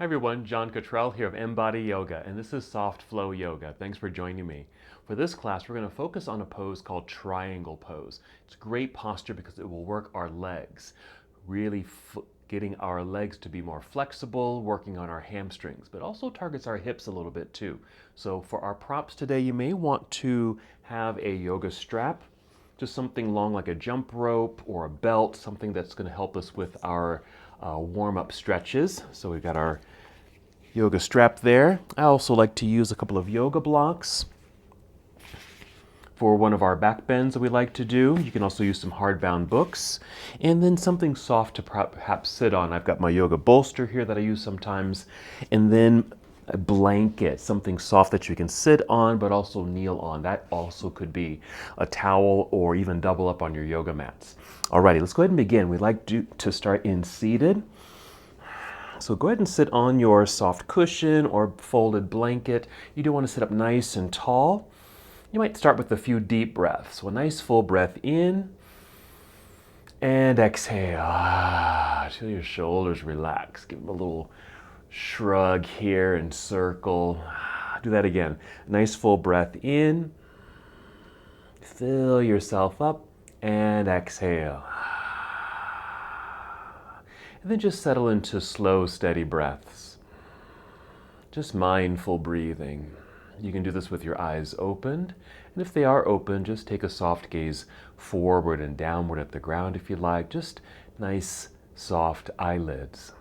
Hi everyone, John Cottrell here of MBODY Yoga, and this is Soft Flow Yoga. Thanks for joining me. For this class, we're going to focus on a pose called triangle pose. It's great posture because it will work our legs, really getting our legs to be more flexible, working on our hamstrings, but also targets our hips a little bit too. So for our props today, you may want to have a yoga strap, just something long like a jump rope or a belt, something that's going to help us with our warm-up stretches. So we've got our yoga strap there. I also like to use a couple of yoga blocks for one of our back bends that we like to do. You can also use some hardbound books and then something soft to perhaps sit on. I've got my yoga bolster here that I use sometimes, and then a blanket, something soft that you can sit on but also kneel on. That also could be a towel or even double up on your yoga mats. Alrighty, let's go ahead and begin. We like to start in seated. So go ahead and sit on your soft cushion or folded blanket. You do want to sit up nice and tall. You might start with a few deep breaths. So a nice full breath in and exhale. Feel your shoulders relax. Give them a little shrug here and circle. Do that again. Nice full breath in. Fill yourself up and exhale. And then just settle into slow, steady breaths. Just mindful breathing. You can do this with your eyes opened. And if they are open, just take a soft gaze forward and downward at the ground if you like. Just nice, soft eyelids.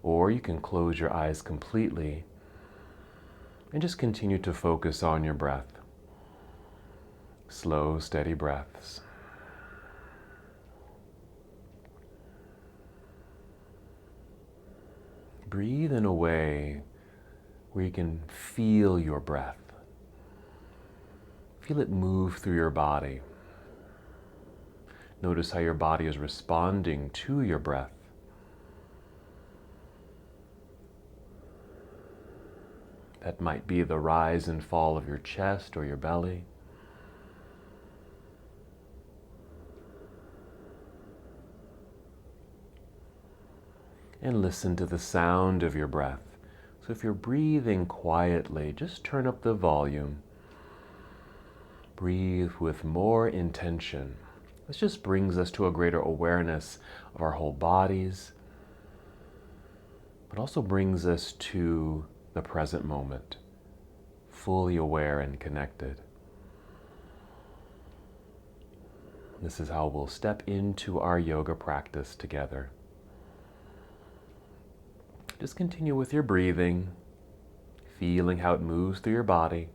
Or you can close your eyes completely and just continue to focus on your breath. Slow, steady breaths. Breathe in a way where you can feel your breath. Feel it move through your body. Notice how your body is responding to your breath. That might be the rise and fall of your chest or your belly. And listen to the sound of your breath. So if you're breathing quietly, just turn up the volume. Breathe with more intention. This just brings us to a greater awareness of our whole bodies, but also brings us to the present moment, fully aware and connected. This is how we'll step into our yoga practice together. Just continue with your breathing, feeling how it moves through your body,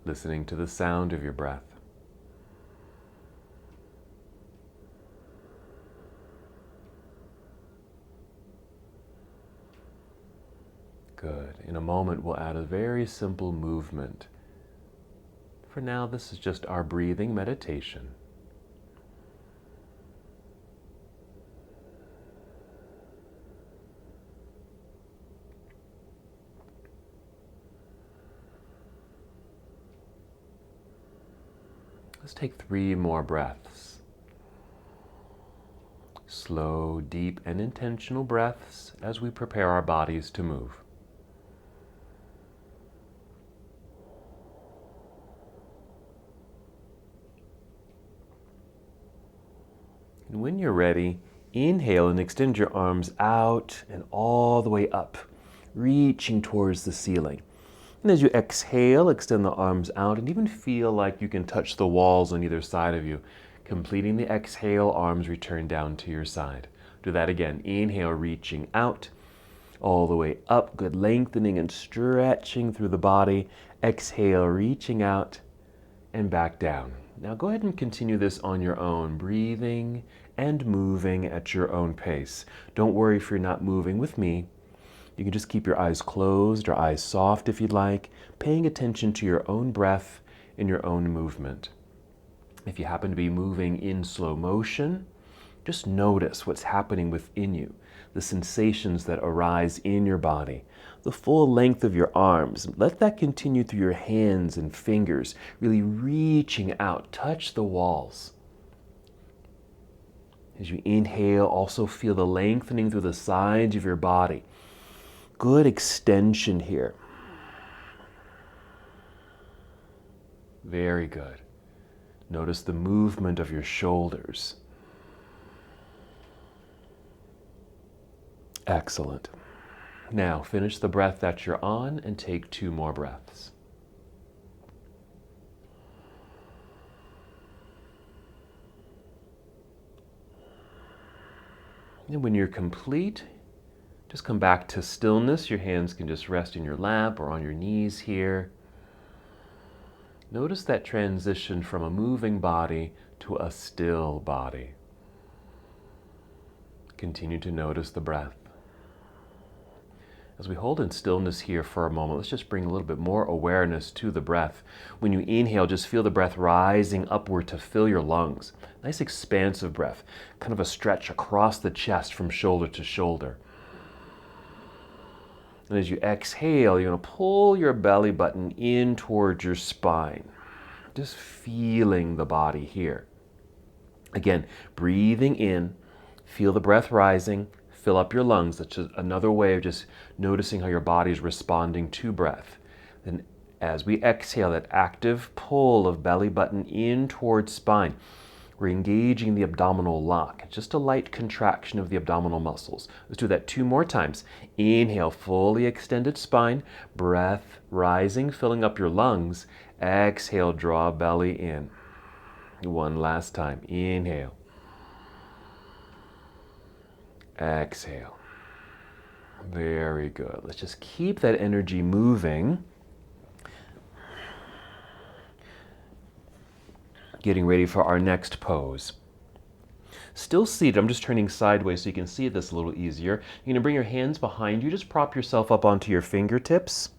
listening to the sound of your breath. Good. In a moment, we'll add a very simple movement. For now, this is just our breathing meditation. Let's take 3 more breaths. Slow, deep, and intentional breaths as we prepare our bodies to move. And when you're ready, inhale and extend your arms out and all the way up, reaching towards the ceiling. And as you exhale, extend the arms out and even feel like you can touch the walls on either side of you. Completing the exhale, arms return down to your side. Do that again. Inhale, reaching out, all the way up. Good lengthening and stretching through the body. Exhale, reaching out and back down. Now go ahead and continue this on your own, breathing and moving at your own pace. Don't worry if you're not moving with me. You can just keep your eyes closed or eyes soft if you'd like, paying attention to your own breath and your own movement. If you happen to be moving in slow motion, just notice what's happening within you, the sensations that arise in your body, the full length of your arms. Let that continue through your hands and fingers, really reaching out, touch the walls. As you inhale, also feel the lengthening through the sides of your body. good extension here. Very good. Notice the movement of your shoulders. Excellent. Now finish the breath that you're on and take 2 more breaths. And when you're complete, just come back to stillness. Your hands can just rest in your lap or on your knees here. Notice that transition from a moving body to a still body. Continue to notice the breath. As we hold in stillness here for a moment, let's just bring a little bit more awareness to the breath. When you inhale, just feel the breath rising upward to fill your lungs. Nice expansive breath, kind of a stretch across the chest from shoulder to shoulder. And as you exhale, you're going to pull your belly button in towards your spine. Just feeling the body here. Again, breathing in, feel the breath rising, fill up your lungs. That's just another way of just noticing how your body is responding to breath. Then as we exhale, that active pull of belly button in towards spine, we're engaging the abdominal lock. Just a light contraction of the abdominal muscles. Let's do that 2 more times. Inhale, fully extended spine, breath rising, filling up your lungs. Exhale, draw belly in. 1 last time. Inhale. Exhale. Very good. Let's just keep that energy moving. Getting ready for our next pose. Still seated, I'm just turning sideways so you can see this a little easier. You're gonna bring your hands behind you, just prop yourself up onto your fingertips.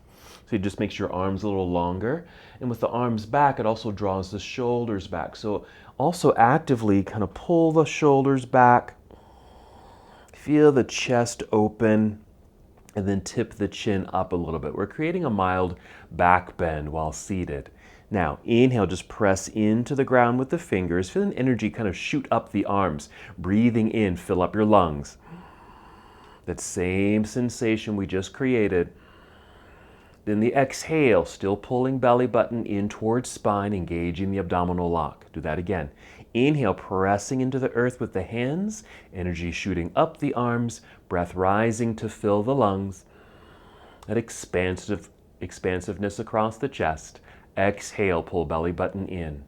So it just makes your arms a little longer. And with the arms back, it also draws the shoulders back. So also actively kind of pull the shoulders back. Feel the chest open, and then tip the chin up a little bit. We're creating a mild back bend while seated. Now, inhale, just press into the ground with the fingers. Feel an energy kind of shoot up the arms. Breathing in, fill up your lungs. That same sensation we just created. Then the exhale, still pulling belly button in towards spine, engaging the abdominal lock. Do that again. Inhale, pressing into the earth with the hands, energy shooting up the arms, breath rising to fill the lungs. That expansiveness across the chest. Exhale, pull belly button in.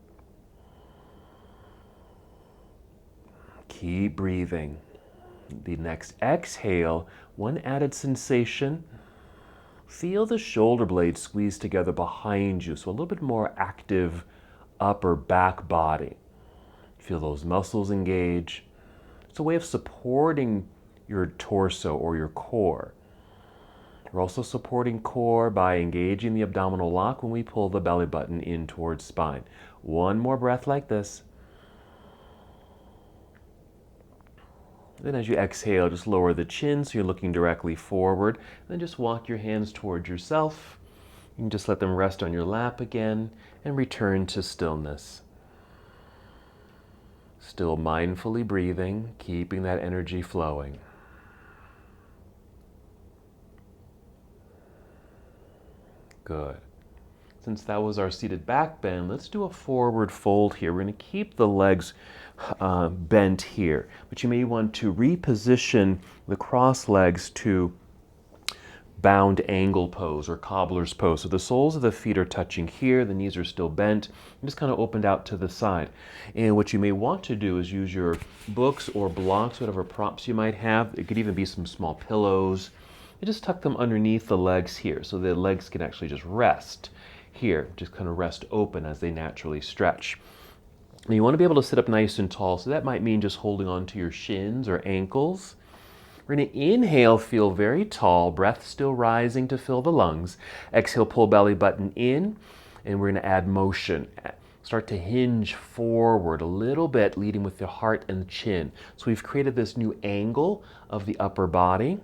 Keep breathing. The next exhale, one added sensation. Feel the shoulder blades squeeze together behind you, so a little bit more active upper back body. Feel those muscles engage. It's a way of supporting your torso or your core. We're also supporting core by engaging the abdominal lock when we pull the belly button in towards spine. 1 more breath like this. Then as you exhale, just lower the chin so you're looking directly forward. Then just walk your hands towards yourself. You can just let them rest on your lap again and return to stillness. Still mindfully breathing, keeping that energy flowing. Good. Since that was our seated back bend, let's do a forward fold here. We're going to keep the legs bent here, but you may want to reposition the cross legs to bound angle pose or cobbler's pose. So the soles of the feet are touching here, the knees are still bent, and just kind of opened out to the side. And what you may want to do is use your books or blocks, whatever props you might have. It could even be some small pillows. You just tuck them underneath the legs here so the legs can actually just rest here, just kind of rest open as they naturally stretch. Now you want to be able to sit up nice and tall, so that might mean just holding on to your shins or ankles. We're going to inhale, feel very tall, breath still rising to fill the lungs. Exhale, pull belly button in, and we're going to add motion. Start to hinge forward a little bit, leading with the heart and the chin. So we've created this new angle of the upper body.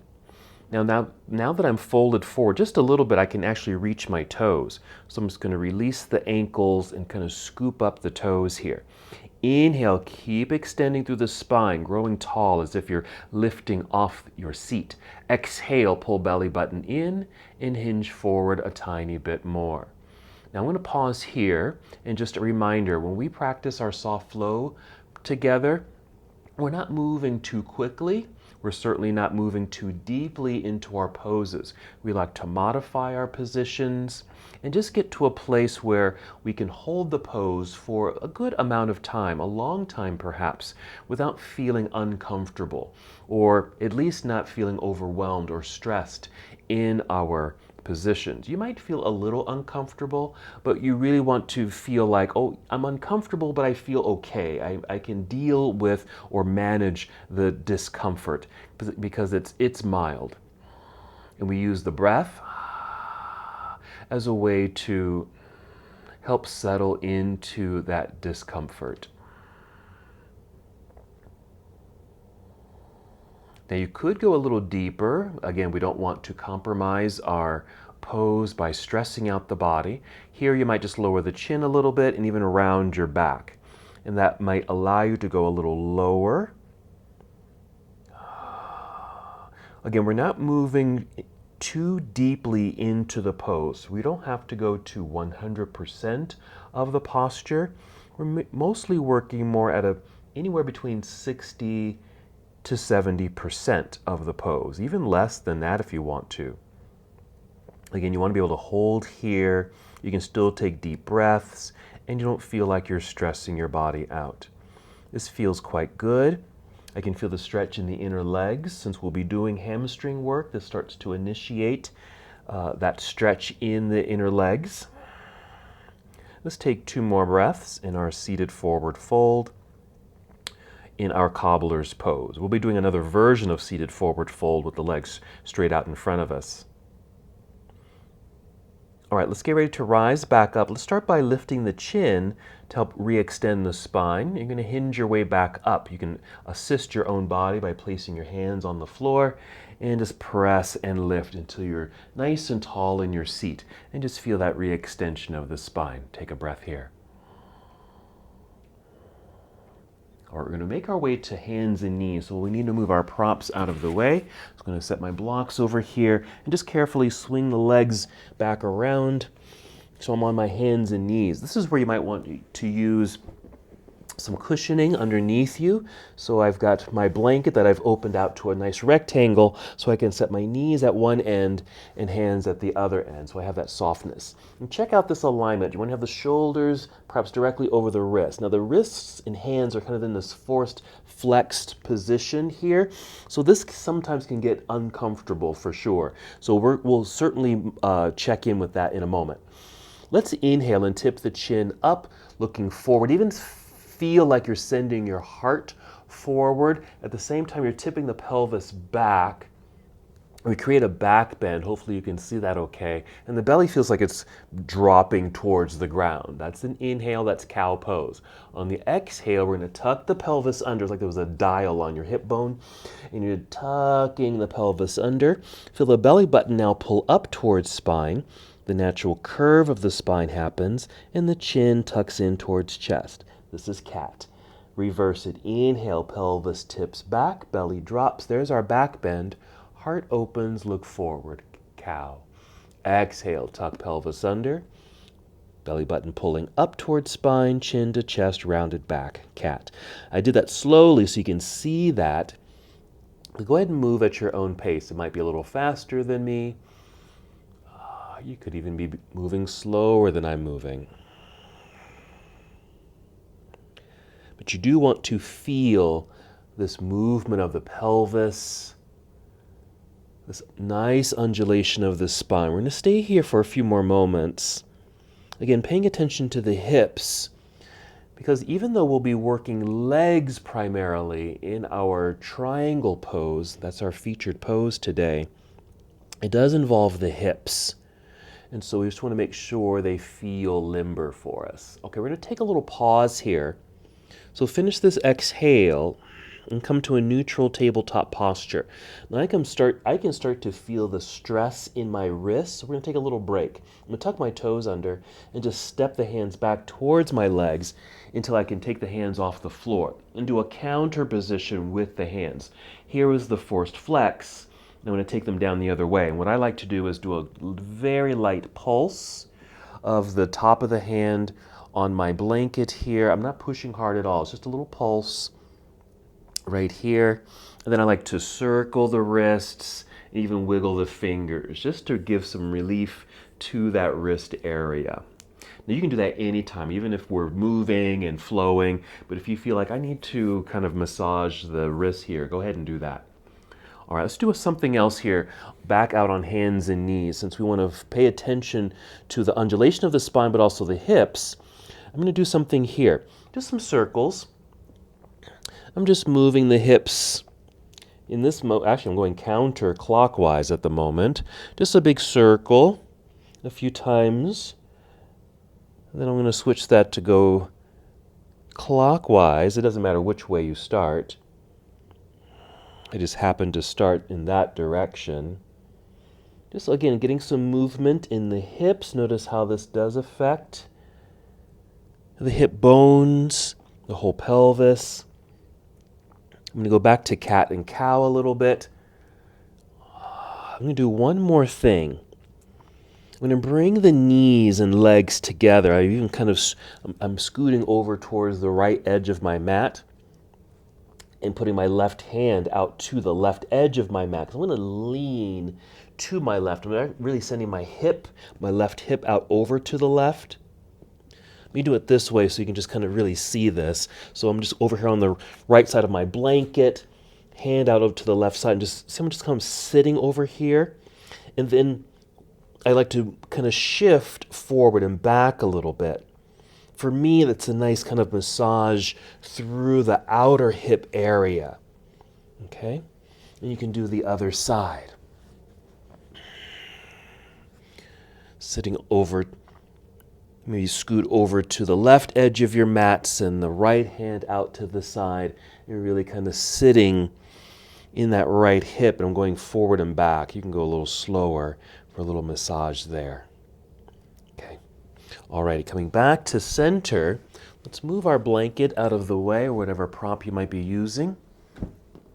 Now that I'm folded forward just a little bit, I can actually reach my toes. So I'm just going to release the ankles and kind of scoop up the toes here. Inhale, keep extending through the spine, growing tall as if you're lifting off your seat. Exhale, pull belly button in and hinge forward a tiny bit more. Now I'm going to pause here, and just a reminder, when we practice our soft flow together, we're not moving too quickly. We're certainly not moving too deeply into our poses. We like to modify our positions and just get to a place where we can hold the pose for a good amount of time, a long time perhaps, without feeling uncomfortable, or at least not feeling overwhelmed or stressed in our positions. You might feel a little uncomfortable, but you really want to feel like, oh, I'm uncomfortable, but I feel okay. I can deal with or manage the discomfort because it's mild. And we use the breath as a way to help settle into that discomfort. Now you could go a little deeper. Again, we don't want to compromise our pose by stressing out the body. Here you might just lower the chin a little bit and even round your back. And that might allow you to go a little lower. Again, we're not moving too deeply into the pose. We don't have to go to 100% of the posture. We're mostly working more at anywhere between 60 to 70% of the pose, even less than that if you want to. Again, you want to be able to hold here. You can still take deep breaths, and you don't feel like you're stressing your body out. This feels quite good. I can feel the stretch in the inner legs. Since we'll be doing hamstring work, this starts to initiate that stretch in the inner legs. Let's take 2 more breaths in our seated forward fold in our cobbler's pose. We'll be doing another version of seated forward fold with the legs straight out in front of us. All right, let's get ready to rise back up. Let's start by lifting the chin to help re-extend the spine. You're going to hinge your way back up. You can assist your own body by placing your hands on the floor and just press and lift until you're nice and tall in your seat. And just feel that re-extension of the spine. Take a breath here. All right, we're going to make our way to hands and knees, so we need to move our props out of the way. I'm going to set my blocks over here and just carefully swing the legs back around so I'm on my hands and knees. This is where you might want to use some cushioning underneath you. So I've got my blanket that I've opened out to a nice rectangle so I can set my knees at one end and hands at the other end. So I have that softness. And check out this alignment. You want to have the shoulders perhaps directly over the wrists. Now the wrists and hands are kind of in this forced flexed position here. So this sometimes can get uncomfortable for sure. So we'll certainly check in with that in a moment. Let's inhale and tip the chin up, looking forward. Even feel like you're sending your heart forward. At the same time, you're tipping the pelvis back. We create a back bend. Hopefully you can see that okay. And the belly feels like it's dropping towards the ground. That's an inhale, that's cow pose. On the exhale, we're going to tuck the pelvis under. It's like there was a dial on your hip bone. And you're tucking the pelvis under. Feel the belly button now pull up towards spine. The natural curve of the spine happens, and the chin tucks in towards chest. This is cat. Reverse it. Inhale, pelvis tips back, belly drops. There's our back bend. Heart opens, look forward. Cow. Exhale, tuck pelvis under. Belly button pulling up towards spine, chin to chest, rounded back. Cat. I did that slowly so you can see that. Go ahead and move at your own pace. It might be a little faster than me. You could even be moving slower than I'm moving. But you do want to feel this movement of the pelvis, this nice undulation of the spine. We're going to stay here for a few more moments. Again, paying attention to the hips, because even though we'll be working legs primarily in our triangle pose, that's our featured pose today, it does involve the hips. And so we just want to make sure they feel limber for us. Okay, we're going to take a little pause here. So finish this exhale and come to a neutral tabletop posture. Now I can start to feel the stress in my wrists. So we're going to take a little break. I'm going to tuck my toes under and just step the hands back towards my legs until I can take the hands off the floor and do a counter position with the hands. Here is the forced flex. I'm going to take them down the other way. And what I like to do is do a very light pulse of the top of the hand on my blanket here. I'm not pushing hard at all. It's just a little pulse right here. And then I like to circle the wrists, even wiggle the fingers, just to give some relief to that wrist area. Now you can do that anytime, even if we're moving and flowing, but if you feel like I need to kind of massage the wrist here, go ahead and do that. All right, let's do something else here, back out on hands and knees. Since we want to pay attention to the undulation of the spine, but also the hips, I'm going to do something here. Just some circles. I'm just moving the hips in this actually I'm going counterclockwise at the moment. Just a big circle a few times. And then I'm going to switch that to go clockwise. It doesn't matter which way you start. I just happen to start in that direction. Just again, getting some movement in the hips. Notice how this does affect the hip bones, the whole pelvis. I'm going to go back to cat and cow a little bit. I'm going to do one more thing. I'm going to bring the knees and legs together. I'm scooting over towards the right edge of my mat and putting my left hand out to the left edge of my mat. I'm going to lean to my left. I'm really sending my left hip out over to the left. Let me do it this way so you can just kind of really see this. So I'm just over here on the right side of my blanket, hand out over to the left side, and I'm just kind of sitting over here. And then I like to kind of shift forward and back a little bit. For me, that's a nice kind of massage through the outer hip area. Okay? And you can do the other side. Sitting over, maybe scoot over to the left edge of your mat, send the right hand out to the side. You're really kind of sitting in that right hip, and I'm going forward and back. You can go a little slower for a little massage there. Okay. Alrighty, coming back to center, let's move our blanket out of the way, or whatever prop you might be using.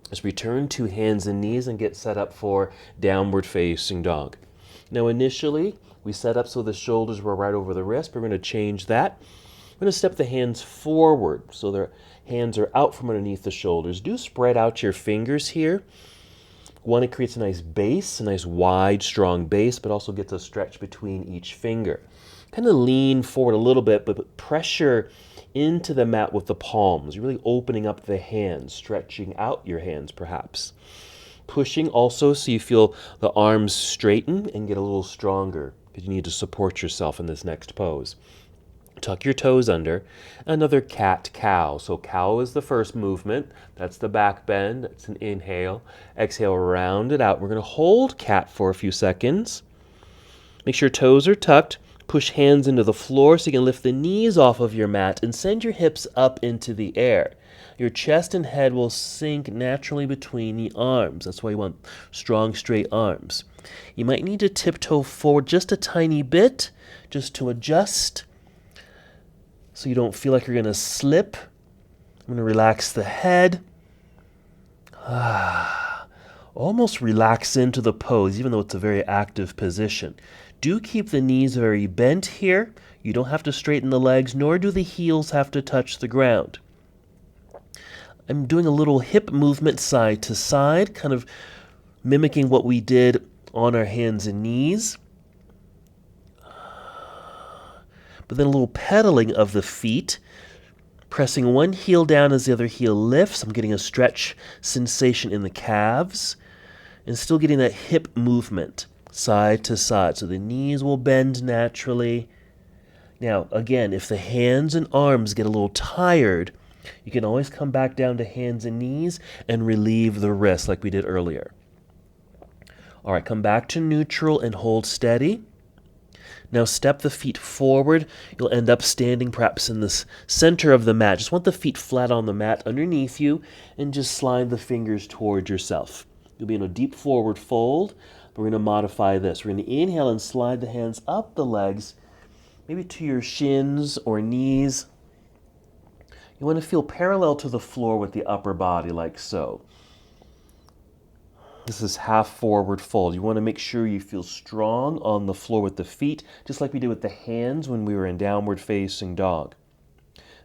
Let's return to hands and knees and get set up for downward facing dog. Now initially, we set up so the shoulders were right over the wrist. We're going to change that. We're going to step the hands forward so their hands are out from underneath the shoulders. Do spread out your fingers here. One, it creates a nice base, a nice wide, strong base, but also gets a stretch between each finger. Kind of lean forward a little bit, but put pressure into the mat with the palms. You're really opening up the hands, stretching out your hands perhaps. Pushing also so you feel the arms straighten and get a little stronger, because you need to support yourself in this next pose. Tuck your toes under. Another cat-cow. So cow is the first movement. That's the back bend. That's an inhale. Exhale, round it out. We're going to hold cat for a few seconds. Make sure toes are tucked. Push hands into the floor so you can lift the knees off of your mat and send your hips up into the air. Your chest and head will sink naturally between the arms. That's why you want strong, straight arms. You might need to tiptoe forward just a tiny bit, just to adjust, so you don't feel like you're going to slip. I'm going to relax the head. Almost relax into the pose, even though it's a very active position. Do keep the knees very bent here. You don't have to straighten the legs, nor do the heels have to touch the ground. I'm doing a little hip movement side to side, kind of mimicking what we did on our hands and knees. But then a little pedaling of the feet, pressing one heel down as the other heel lifts. I'm getting a stretch sensation in the calves and still getting that hip movement side to side. So the knees will bend naturally. Now, again, if the hands and arms get a little tired, you can always come back down to hands and knees and relieve the wrists like we did earlier. All right, come back to neutral and hold steady. Now step the feet forward. You'll end up standing perhaps in the center of the mat. Just want the feet flat on the mat underneath you and just slide the fingers towards yourself. You'll be in a deep forward fold, but we're going to modify this. We're going to inhale and slide the hands up the legs, maybe to your shins or knees. You want to feel parallel to the floor with the upper body, like so. This is half forward fold. You want to make sure you feel strong on the floor with the feet, just like we did with the hands when we were in downward facing dog.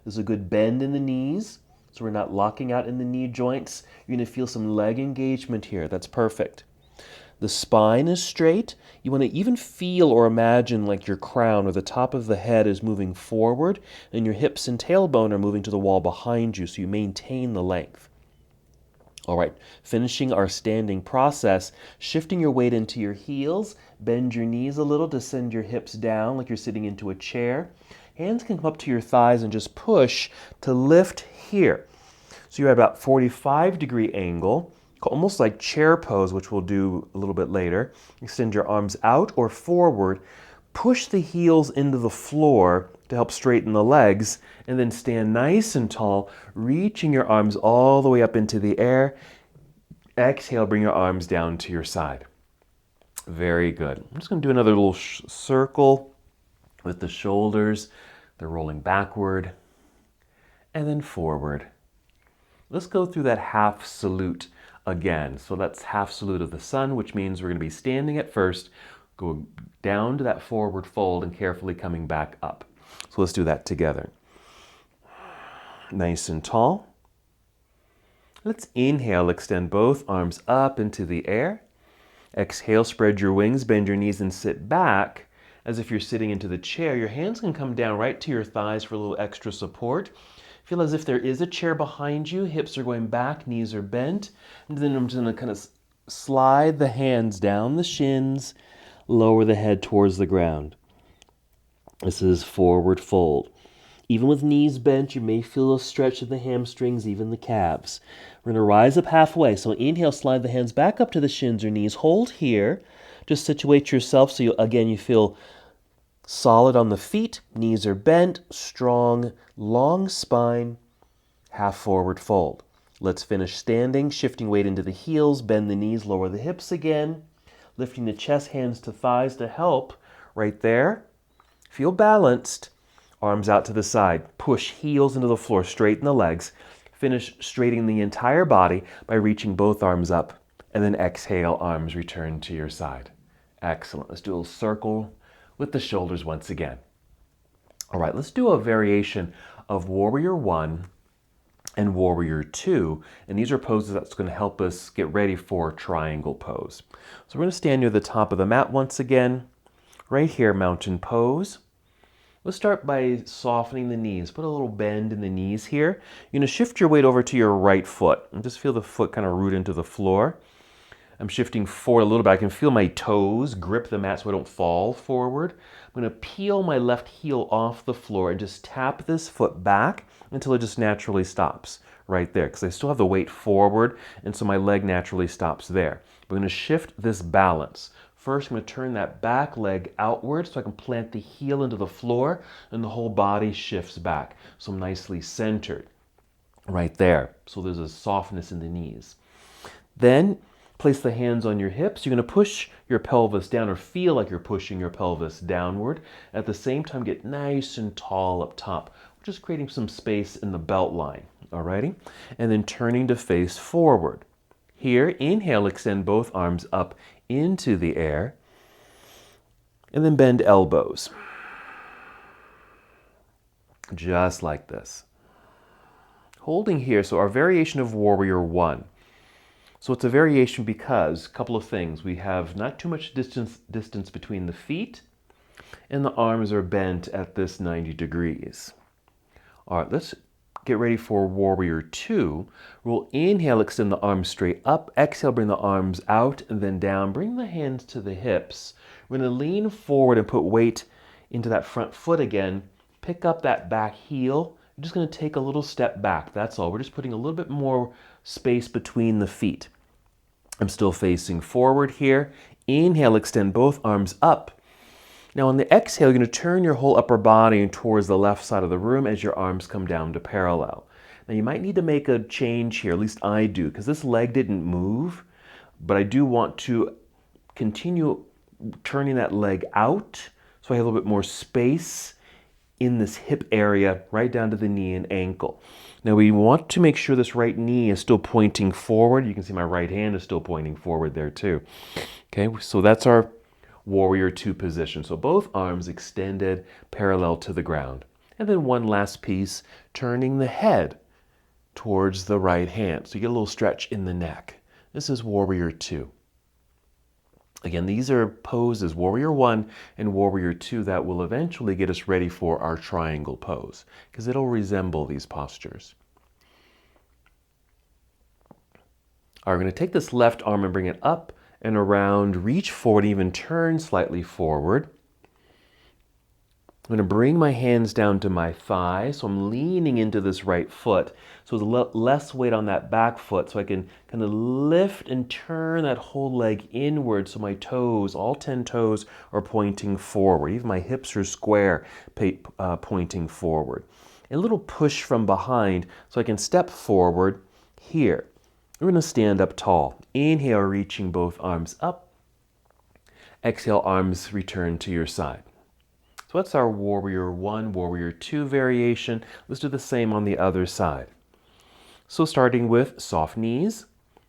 There's a good bend in the knees, so we're not locking out in the knee joints. You're going to feel some leg engagement here. That's perfect. The spine is straight. You want to even feel or imagine like your crown or the top of the head is moving forward, and your hips and tailbone are moving to the wall behind you, so you maintain the length. All right, finishing our standing process, shifting your weight into your heels, bend your knees a little to send your hips down like you're sitting into a chair. Hands can come up to your thighs and just push to lift here. So you're at about 45-degree angle, almost like chair pose, which we'll do a little bit later. Extend your arms out or forward, push the heels into the floor to help straighten the legs, and then stand nice and tall, reaching your arms all the way up into the air. Exhale, bring your arms down to your side. Very good. I'm just going to do another little circle with the shoulders. They're rolling backward and then forward. Let's go through that half salute again. So that's half salute of the sun, which means we're going to be standing at first, go down to that forward fold and carefully coming back up. So let's do that together. Nice and tall. Let's inhale, extend both arms up into the air. Exhale, spread your wings, bend your knees and sit back as if you're sitting into the chair. Your hands can come down right to your thighs for a little extra support. Feel as if there is a chair behind you. Hips are going back, knees are bent. And then I'm just going to kind of slide the hands down the shins, lower the head towards the ground. This is forward fold. Even with knees bent, you may feel a stretch of the hamstrings, even the calves. We're going to rise up halfway. So inhale, slide the hands back up to the shins or knees. Hold here. Just situate yourself so you feel solid on the feet. Knees are bent, strong, long spine, half forward fold. Let's finish standing, shifting weight into the heels, bend the knees, lower the hips again, lifting the chest, hands to thighs to help. Right there. Feel balanced. Arms out to the side. Push heels into the floor. Straighten the legs. Finish straightening the entire body by reaching both arms up. And then exhale, arms return to your side. Excellent. Let's do a little circle with the shoulders once again. All right, let's do a variation of Warrior 1 and Warrior 2. And these are poses that's going to help us get ready for triangle pose. So we're going to stand near the top of the mat once again. Right here, mountain pose. Let's start by softening the knees. Put a little bend in the knees here. You're going to shift your weight over to your right foot and just feel the foot kind of root into the floor. I'm shifting forward a little bit. I can feel my toes grip the mat so I don't fall forward. I'm going to peel my left heel off the floor and just tap this foot back until it just naturally stops right there, because I still have the weight forward, and so my leg naturally stops there. We're going to shift this balance. First, I'm going to turn that back leg outward so I can plant the heel into the floor, and the whole body shifts back. So I'm nicely centered right there. So there's a softness in the knees. Then place the hands on your hips. You're going to push your pelvis down, or feel like you're pushing your pelvis downward. At the same time, get nice and tall up top. We're just creating some space in the belt line. Alrighty? And then turning to face forward. Here, inhale, extend both arms up into the air. And then bend elbows. Just like this. Holding here, so our variation of Warrior 1. So it's a variation because, a couple of things. We have not too much distance between the feet, and the arms are bent at this 90 degrees. All right, let's get ready for Warrior 2. We'll inhale, extend the arms straight up. Exhale, bring the arms out and then down. Bring the hands to the hips. We're going to lean forward and put weight into that front foot again. Pick up that back heel. You're just going to take a little step back. That's all. We're just putting a little bit more space between the feet. I'm still facing forward here. Inhale, extend both arms up. Now on the exhale, you're going to turn your whole upper body towards the left side of the room as your arms come down to parallel. Now you might need to make a change here, at least I do, because this leg didn't move, but I do want to continue turning that leg out so I have a little bit more space in this hip area right down to the knee and ankle. Now we want to make sure this right knee is still pointing forward. You can see my right hand is still pointing forward there too. Okay, so that's our warrior two position. So both arms extended parallel to the ground. And then one last piece, turning the head towards the right hand. So you get a little stretch in the neck. This is warrior two. Again, these are poses, warrior one and warrior two, that will eventually get us ready for our triangle pose, because it'll resemble these postures. All right, we're going to take this left arm and bring it up and around, reach forward, even turn slightly forward. I'm going to bring my hands down to my thigh, so I'm leaning into this right foot. So there's less weight on that back foot, so I can kind of lift and turn that whole leg inward so my toes, all 10 toes, are pointing forward. Even my hips are square, pointing forward. And a little push from behind so I can step forward here. We're going to stand up tall. Inhale, reaching both arms up. Exhale, arms return to your side. So that's our warrior one, warrior two variation. Let's do the same on the other side. So starting with soft knees,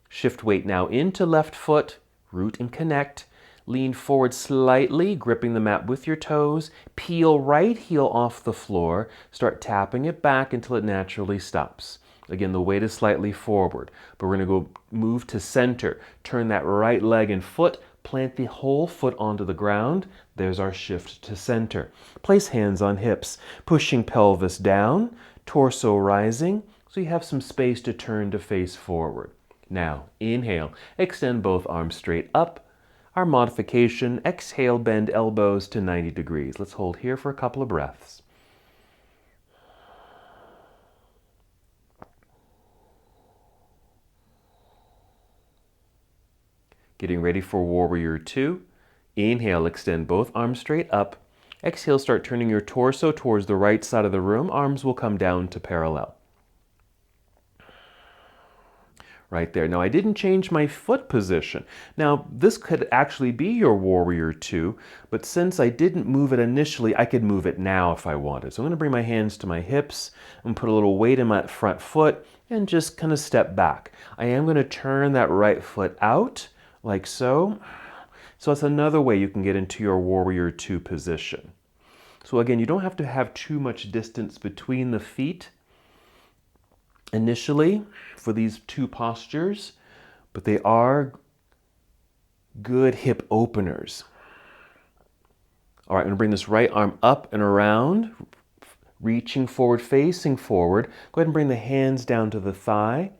shift weight now into left foot, root and connect, lean forward slightly, gripping the mat with your toes, peel right heel off the floor, start tapping it back until it naturally stops. Again, the weight is slightly forward, but we're going to go move to center, turn that right leg and foot, plant the whole foot onto the ground. There's our shift to center. Place hands on hips, pushing pelvis down, torso rising, so you have some space to turn to face forward. Now, inhale, extend both arms straight up. Our modification, exhale, bend elbows to 90 degrees. Let's hold here for a couple of breaths. Getting ready for warrior two. Inhale, extend both arms straight up. Exhale, start turning your torso towards the right side of the room. Arms will come down to parallel. Right there. Now I didn't change my foot position. Now this could actually be your warrior two, but since I didn't move it initially, I could move it now if I wanted. So I'm going to bring my hands to my hips and put a little weight in my front foot and just kind of step back. I am going to turn that right foot out like so. So that's another way you can get into your warrior two position. So again, you don't have to have too much distance between the feet initially for these two postures, but they are good hip openers. All right, I'm going to bring this right arm up and around, reaching forward, facing forward. Go ahead and bring the hands down to the thigh.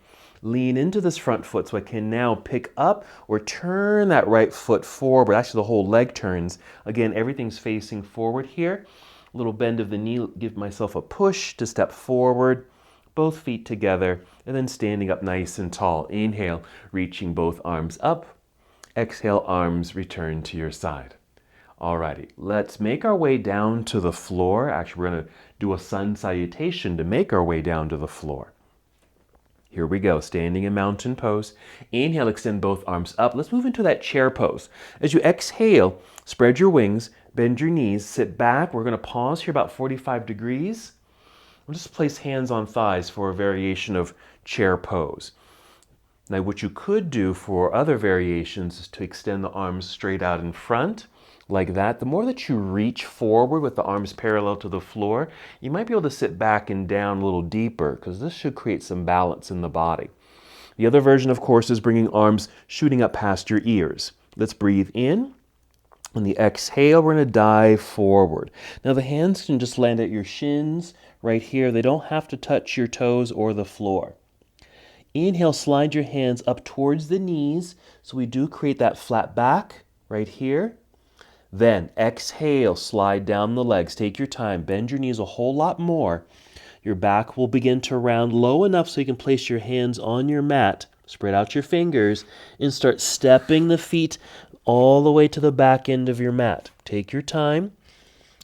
Lean into this front foot so I can now pick up or turn that right foot forward. Actually, the whole leg turns. Again, everything's facing forward here. A little bend of the knee, give myself a push to step forward. Both feet together, and then standing up nice and tall. Inhale, reaching both arms up. Exhale, arms return to your side. Alrighty, let's make our way down to the floor. Actually, we're going to do a sun salutation to make our way down to the floor. Here we go, standing in mountain pose. Inhale, extend both arms up. Let's move into that chair pose. As you exhale, spread your wings, bend your knees, sit back. We're going to pause here about 45 degrees. We'll just place hands on thighs for a variation of chair pose. Now, what you could do for other variations is to extend the arms straight out in front, like that. The more that you reach forward with the arms parallel to the floor, you might be able to sit back and down a little deeper, because this should create some balance in the body. The other version, of course, is bringing arms shooting up past your ears. Let's breathe in. On the exhale, we're going to dive forward. Now, the hands can just land at your shins right here. They don't have to touch your toes or the floor. Inhale, slide your hands up towards the knees, so we do create that flat back right here. Then exhale, slide down the legs. Take your time. Bend your knees a whole lot more. Your back will begin to round low enough so you can place your hands on your mat. Spread out your fingers and start stepping the feet all the way to the back end of your mat. Take your time,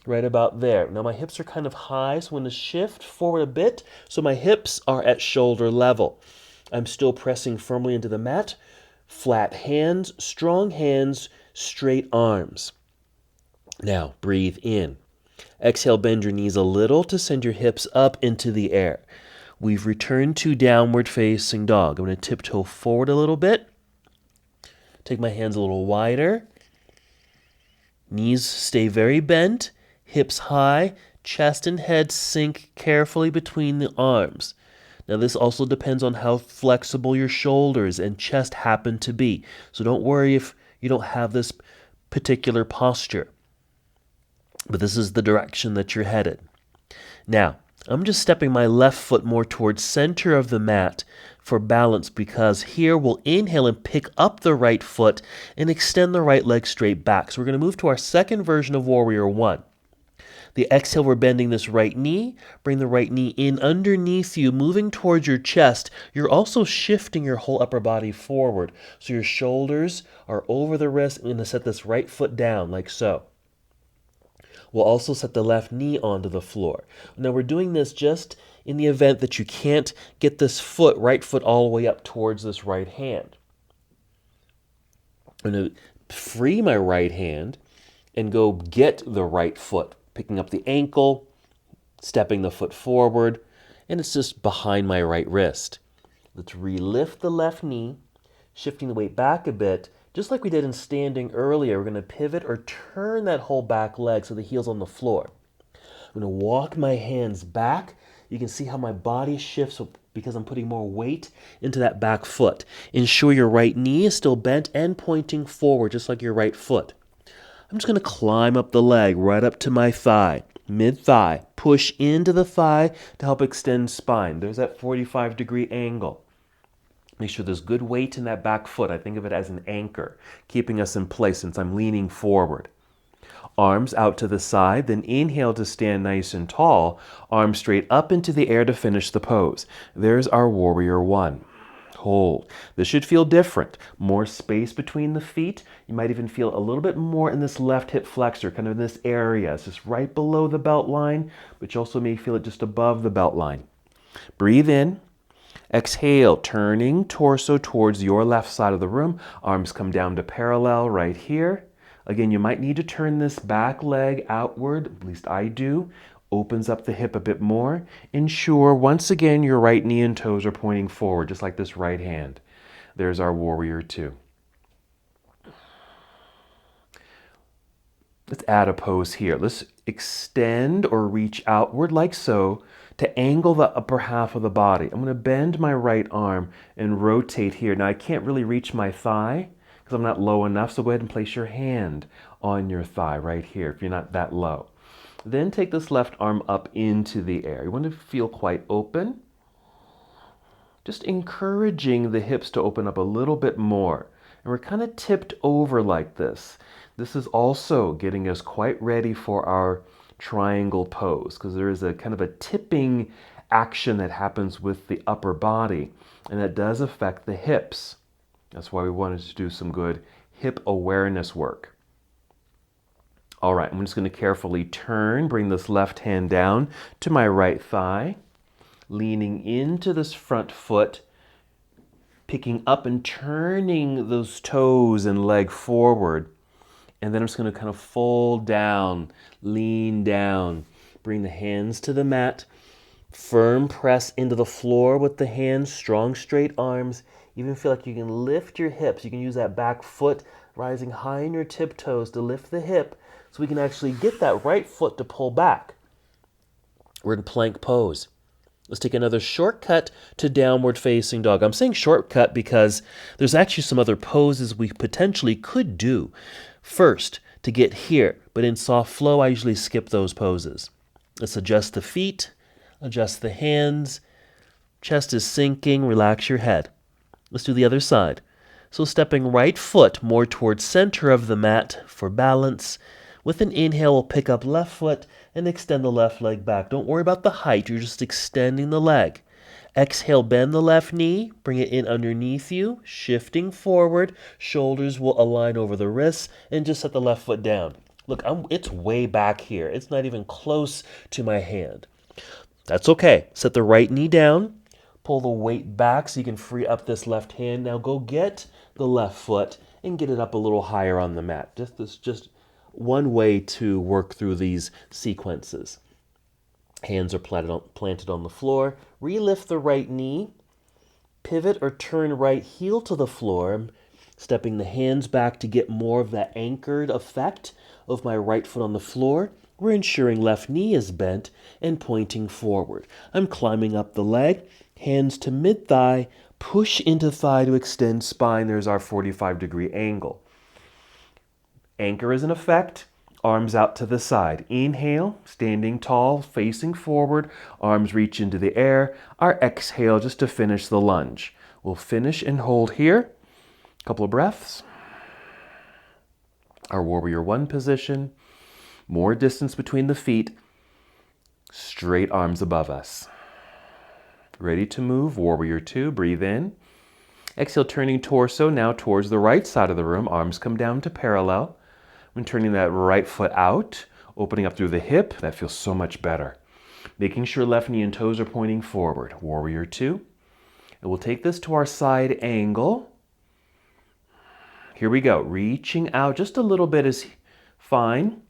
right about there. Now my hips are kind of high, so I'm going to shift forward a bit so my hips are at shoulder level. I'm still pressing firmly into the mat. Flat hands, strong hands, straight arms. Now breathe in. Exhale, bend your knees a little to send your hips up into the air. We've returned to downward facing dog. I'm going to tiptoe forward a little bit. Take my hands a little wider. Knees stay very bent. Hips high. Chest and head sink carefully between the arms. Now this also depends on how flexible your shoulders and chest happen to be. So don't worry if you don't have this particular posture. But this is the direction that you're headed. Now, I'm just stepping my left foot more towards center of the mat for balance, because here we'll inhale and pick up the right foot and extend the right leg straight back. So we're going to move to our second version of Warrior One. The exhale, we're bending this right knee. Bring the right knee in underneath you, moving towards your chest. You're also shifting your whole upper body forward. So your shoulders are over the wrist. I'm going to set this right foot down like so. We'll also set the left knee onto the floor. Now we're doing this just in the event that you can't get this right foot all the way up towards this right hand. I'm going to free my right hand and go get the right foot, picking up the ankle, stepping the foot forward, and it's just behind my right wrist. Let's relift the left knee, shifting the weight back a bit. Just like we did in standing earlier, we're going to pivot or turn that whole back leg so the heel's on the floor. I'm going to walk my hands back. You can see how my body shifts because I'm putting more weight into that back foot. Ensure your right knee is still bent and pointing forward, just like your right foot. I'm just going to climb up the leg right up to my thigh, mid-thigh. Push into the thigh to help extend spine. There's that 45-degree angle. Make sure there's good weight in that back foot. I think of it as an anchor, keeping us in place since I'm leaning forward. Arms out to the side, then inhale to stand nice and tall. Arms straight up into the air to finish the pose. There's our Warrior One. Hold. This should feel different. More space between the feet. You might even feel a little bit more in this left hip flexor, kind of in this area. It's just right below the belt line, but you also may feel it just above the belt line. Breathe in. Exhale, turning torso towards your left side of the room. Arms come down to parallel right here. Again, you might need to turn this back leg outward, at least I do. Opens up the hip a bit more. Ensure, once again, your right knee and toes are pointing forward, just like this right hand. There's our Warrior Two. Let's add a pose here. Let's extend or reach outward like so to angle the upper half of the body. I'm going to bend my right arm and rotate here. Now I can't really reach my thigh because I'm not low enough, so go ahead and place your hand on your thigh right here if you're not that low. Then take this left arm up into the air. You want to feel quite open. Just encouraging the hips to open up a little bit more. And we're kind of tipped over like this. This is also getting us quite ready for our triangle pose, because there is a kind of a tipping action that happens with the upper body, and that does affect the hips. That's why we wanted to do some good hip awareness work. All right, I'm just going to carefully turn, bring this left hand down to my right thigh, leaning into this front foot, picking up and turning those toes and leg forward. And then I'm just going to kind of fold down, lean down, bring the hands to the mat, firm press into the floor with the hands, strong straight arms. Even feel like you can lift your hips. You can use that back foot rising high in your tiptoes to lift the hip so we can actually get that right foot to pull back. We're in plank pose. Let's take another shortcut to downward facing dog. I'm saying shortcut because there's actually some other poses we potentially could do first to get here, but in soft flow, I usually skip those poses. Let's adjust the feet, adjust the hands, chest is sinking, relax your head. Let's do the other side. So stepping right foot more towards center of the mat for balance. With an inhale, we'll pick up left foot and extend the left leg back. Don't worry about the height, you're just extending the leg. Exhale, bend the left knee, bring it in underneath you, shifting forward. Shoulders will align over the wrists, and just set the left foot down. Look, it's way back here. It's not even close to my hand. That's okay. Set the right knee down, pull the weight back so you can free up this left hand. Now go get the left foot and get it up a little higher on the mat. Just one way to work through these sequences. Hands are planted on the floor. Relift the right knee. Pivot or turn right heel to the floor. I'm stepping the hands back to get more of that anchored effect of my right foot on the floor. We're ensuring left knee is bent and pointing forward. I'm climbing up the leg. Hands to mid-thigh. Push into thigh to extend spine. There's our 45-degree angle. Anchor is in effect. Arms out to the side. Inhale, standing tall, facing forward. Arms reach into the air. Our exhale just to finish the lunge. We'll finish and hold here. A couple of breaths. Our warrior one position. More distance between the feet. Straight arms above us. Ready to move. Warrior two. Breathe in. Exhale, turning torso now towards the right side of the room. Arms come down to parallel. I'm turning that right foot out, opening up through the hip. That feels so much better. Making sure left knee and toes are pointing forward. Warrior two. And we'll take this to our side angle. Here we go. Reaching out just a little bit is fine.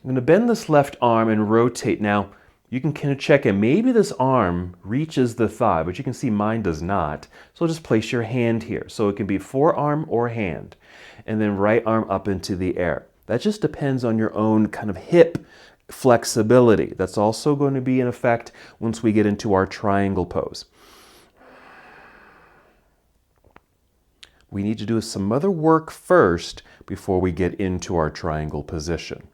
I'm going to bend this left arm and rotate. Now, you can kind of check it. Maybe this arm reaches the thigh, but you can see mine does not. So just place your hand here. So it can be forearm or hand. And then right arm up into the air. That just depends on your own kind of hip flexibility. That's also going to be in effect once we get into our triangle pose. We need to do some other work first before we get into our triangle position.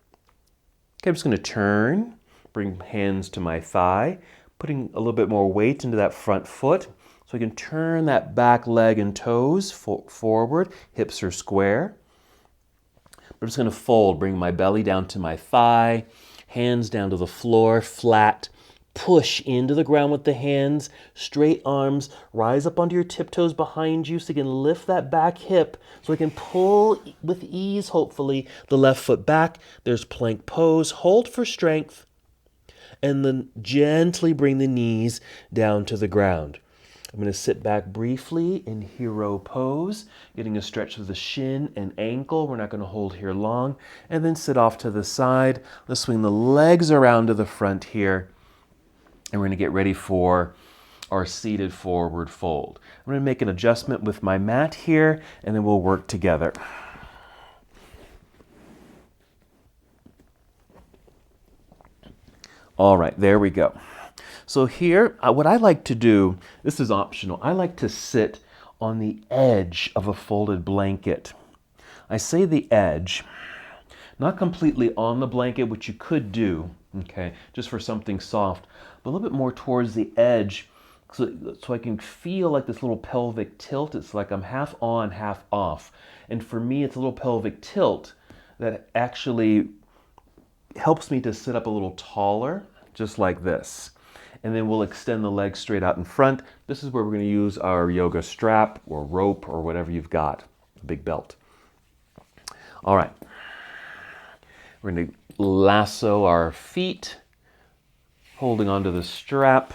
Okay, I'm just going to turn, bring hands to my thigh, putting a little bit more weight into that front foot. So I can turn that back leg and toes forward. Hips are square. I'm just going to fold, bring my belly down to my thigh, hands down to the floor, flat. Push into the ground with the hands, straight arms, rise up onto your tiptoes behind you so you can lift that back hip so I can pull with ease, hopefully, the left foot back. There's plank pose. Hold for strength. And then gently bring the knees down to the ground. I'm going to sit back briefly in hero pose, getting a stretch of the shin and ankle. We're not going to hold here long. And then sit off to the side. Let's swing the legs around to the front here. And we're going to get ready for our seated forward fold. I'm going to make an adjustment with my mat here, and then we'll work together. All right, there we go. So here, what I like to do, this is optional, I like to sit on the edge of a folded blanket. I say the edge, not completely on the blanket, which you could do, okay, just for something soft, but a little bit more towards the edge so I can feel like this little pelvic tilt. It's like I'm half on, half off. And for me, it's a little pelvic tilt that actually helps me to sit up a little taller, just like this. And then we'll extend the legs straight out in front. This is where we're going to use our yoga strap or rope or whatever you've got, a big belt. All right. We're going to lasso our feet, holding onto the strap.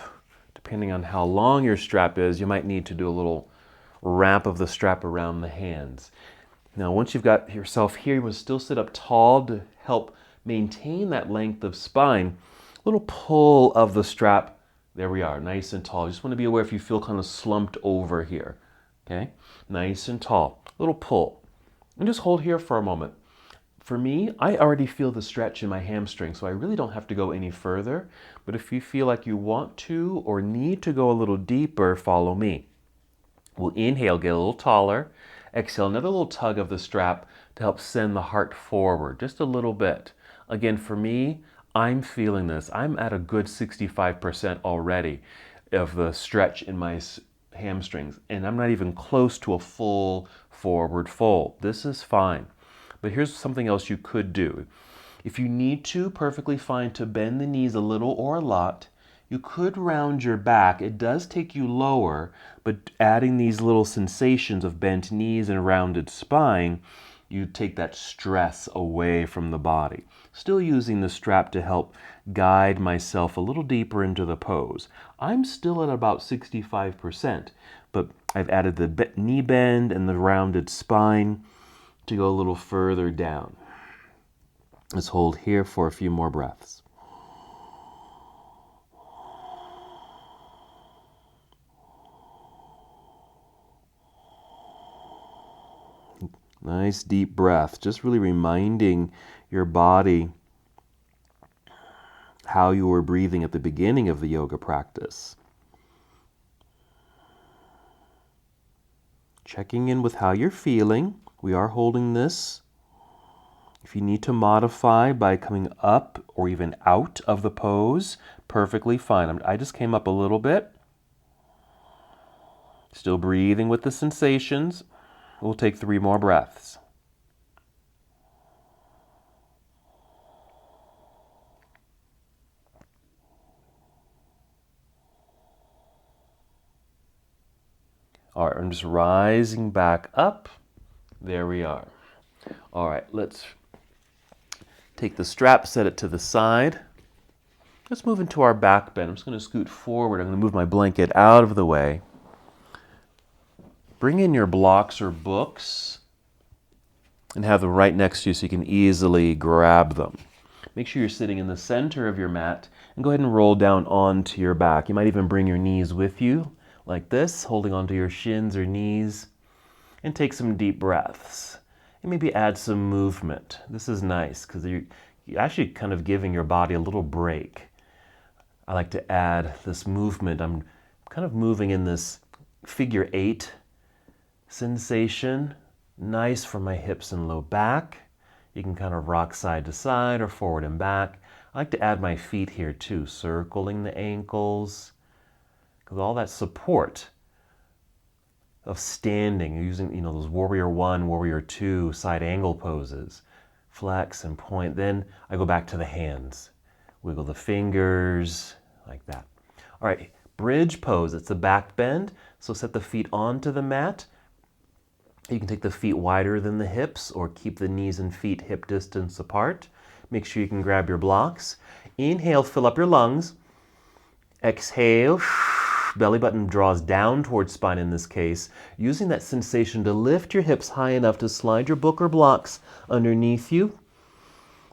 Depending on how long your strap is, you might need to do a little wrap of the strap around the hands. Now, once you've got yourself here, you will still sit up tall to help maintain that length of spine. A little pull of the strap. There we are, nice and tall. You just want to be aware if you feel kind of slumped over here. Okay, nice and tall. A little pull. And just hold here for a moment. For me, I already feel the stretch in my hamstring, so I really don't have to go any further. But if you feel like you want to or need to go a little deeper, follow me. We'll inhale, get a little taller. Exhale, another little tug of the strap to help send the heart forward, just a little bit. Again, for me, I'm feeling this. I'm at a good 65% already of the stretch in my hamstrings, and I'm not even close to a full forward fold. This is fine. But here's something else you could do. If you need to, perfectly fine to bend the knees a little or a lot. You could round your back. It does take you lower, but adding these little sensations of bent knees and rounded spine, you take that stress away from the body. Still using the strap to help guide myself a little deeper into the pose. I'm still at about 65%, but I've added the knee bend and the rounded spine to go a little further down. Let's hold here for a few more breaths. Nice deep breath, just really reminding your body how you were breathing at the beginning of the yoga practice. Checking in with how you're feeling. We are holding this. If you need to modify by coming up or even out of the pose, perfectly fine. I just came up a little bit. Still breathing with the sensations. We'll take 3 more breaths. All right, I'm just rising back up. There we are. All right, let's take the strap, set it to the side. Let's move into our back bend. I'm just going to scoot forward. I'm going to move my blanket out of the way. Bring in your blocks or books and have them right next to you so you can easily grab them. Make sure you're sitting in the center of your mat and go ahead and roll down onto your back. You might even bring your knees with you like this, holding onto your shins or knees, and take some deep breaths. And maybe add some movement. This is nice because you're actually kind of giving your body a little break. I like to add this movement. I'm kind of moving in this figure 8 sensation. Nice for my hips and low back. You can kind of rock side to side or forward and back. I like to add my feet here too, circling the ankles, because all that support of standing, using those warrior 1, warrior 2 side angle poses, flex and point. Then I go back to the hands, wiggle the fingers like that. All right, bridge pose. It's a back bend, so set the feet onto the mat. You can take the feet wider than the hips or keep the knees and feet hip distance apart. Make sure you can grab your blocks. Inhale, fill up your lungs. Exhale, belly button draws down towards spine in this case, using that sensation to lift your hips high enough to slide your book or blocks underneath you.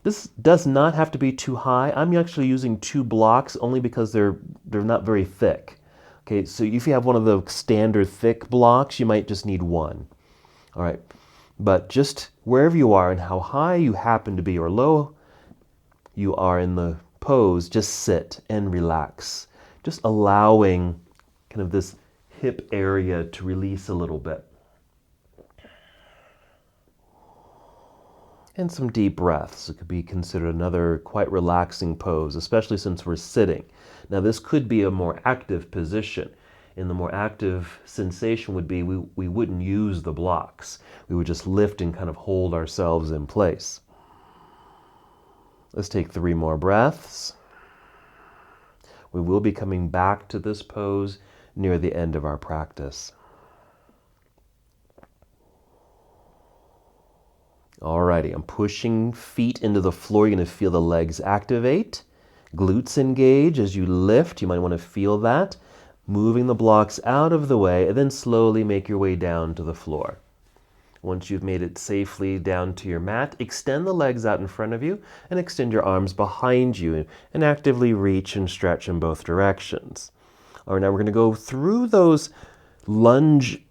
This does not have to be too high. I'm actually using 2 blocks only because they're not very thick. Okay, so if you have one of the standard thick blocks, you might just need 1. All right, but just wherever you are and how high you happen to be or low you are in the pose, just sit and relax. Just allowing kind of this hip area to release a little bit. And some deep breaths. It could be considered another quite relaxing pose, especially since we're sitting. Now this could be a more active position. And the more active sensation would be we wouldn't use the blocks. We would just lift and kind of hold ourselves in place. Let's take 3 more breaths. We will be coming back to this pose near the end of our practice. Alrighty, I'm pushing feet into the floor. You're going to feel the legs activate. Glutes engage as you lift. You might want to feel that. Moving the blocks out of the way, and then slowly make your way down to the floor. Once you've made it safely down to your mat, extend the legs out in front of you and extend your arms behind you and actively reach and stretch in both directions. All right, now we're going to go through those lunge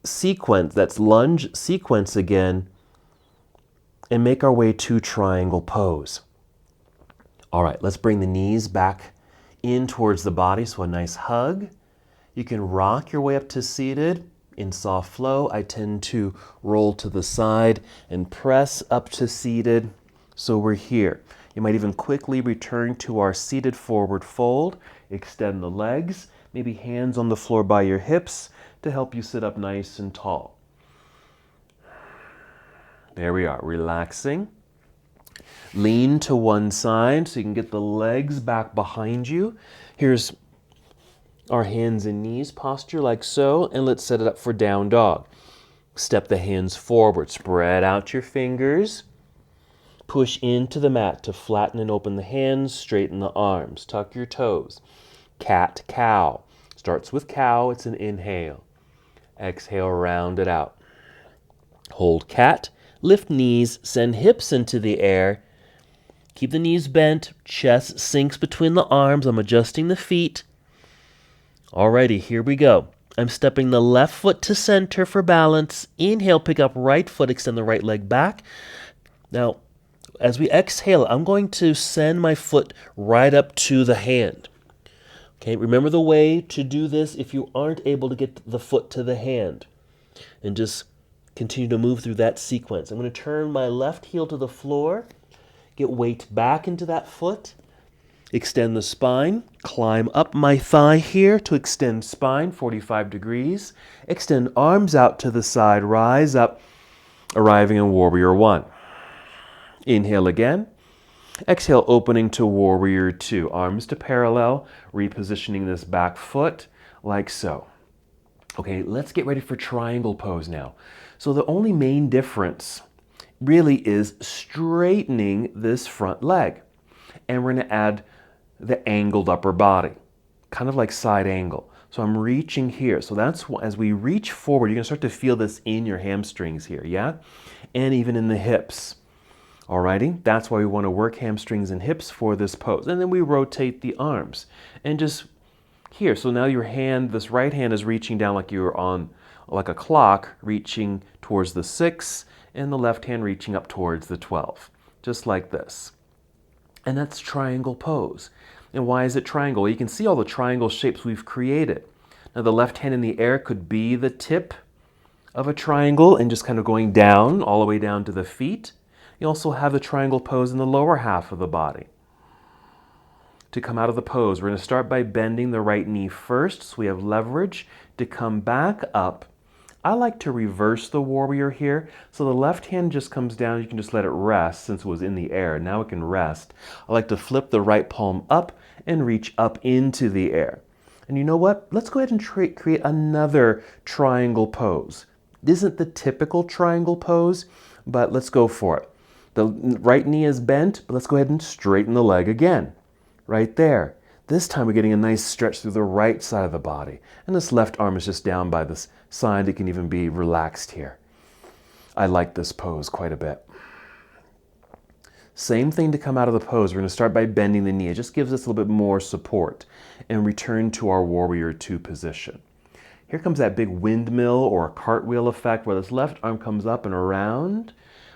sequence, that's lunge sequence again, and make our way to triangle pose. All right, let's bring the knees back in towards the body, so a nice hug. You can rock your way up to seated. In soft flow, I tend to roll to the side and press up to seated, so we're here. You might even quickly return to our seated forward fold. Extend the legs, maybe hands on the floor by your hips to help you sit up nice and tall. There we are, relaxing. Lean to one side so you can get the legs back behind you. Here's our hands and knees posture like so, and let's set it up for down dog. Step the hands forward, spread out your fingers. Push into the mat to flatten and open the hands, straighten the arms, tuck your toes. Cat, cow. Starts with cow, it's an inhale. Exhale, round it out. Hold cat, lift knees, send hips into the air. Keep the knees bent, chest sinks between the arms. I'm adjusting the feet. Alrighty, here we go. I'm stepping the left foot to center for balance. Inhale, pick up right foot, extend the right leg back. Now, as we exhale, I'm going to send my foot right up to the hand. Okay, remember the way to do this if you aren't able to get the foot to the hand. And just continue to move through that sequence. I'm going to turn my left heel to the floor. Get weight back into that foot. Extend the spine. Climb up my thigh here to extend spine, 45 degrees. Extend arms out to the side. Rise up, arriving in Warrior One. Inhale again. Exhale, opening to Warrior Two. Arms to parallel. Repositioning this back foot like so. Okay, let's get ready for triangle pose now. So the only main difference really is straightening this front leg. And we're going to add the angled upper body, kind of like side angle. So I'm reaching here. So that's as we reach forward, you're going to start to feel this in your hamstrings here, yeah? And even in the hips. Alrighty, that's why we want to work hamstrings and hips for this pose. And then we rotate the arms and just here. So now your hand, this right hand is reaching down like you're on like a clock, reaching towards the 6, and the left hand reaching up towards the 12, just like this. And that's triangle pose. And why is it triangle? Well, you can see all the triangle shapes we've created. Now the left hand in the air could be the tip of a triangle and just kind of going down, all the way down to the feet. You also have the triangle pose in the lower half of the body. To come out of the pose, we're going to start by bending the right knee first, so we have leverage to come back up. I like to reverse the warrior here, so the left hand just comes down. You can just let it rest since it was in the air. Now it can rest. I like to flip the right palm up and reach up into the air. And you know what? Let's go ahead and create another triangle pose. It isn't the typical triangle pose, but let's go for it. The right knee is bent, but let's go ahead and straighten the leg again. Right there. This time we're getting a nice stretch through the right side of the body. And this left arm is just down by this side. It can even be relaxed here. I like this pose quite a bit. Same thing to come out of the pose. We're going to start by bending the knee. It just gives us a little bit more support. And return to our Warrior Two position. Here comes that big windmill or a cartwheel effect where this left arm comes up and around.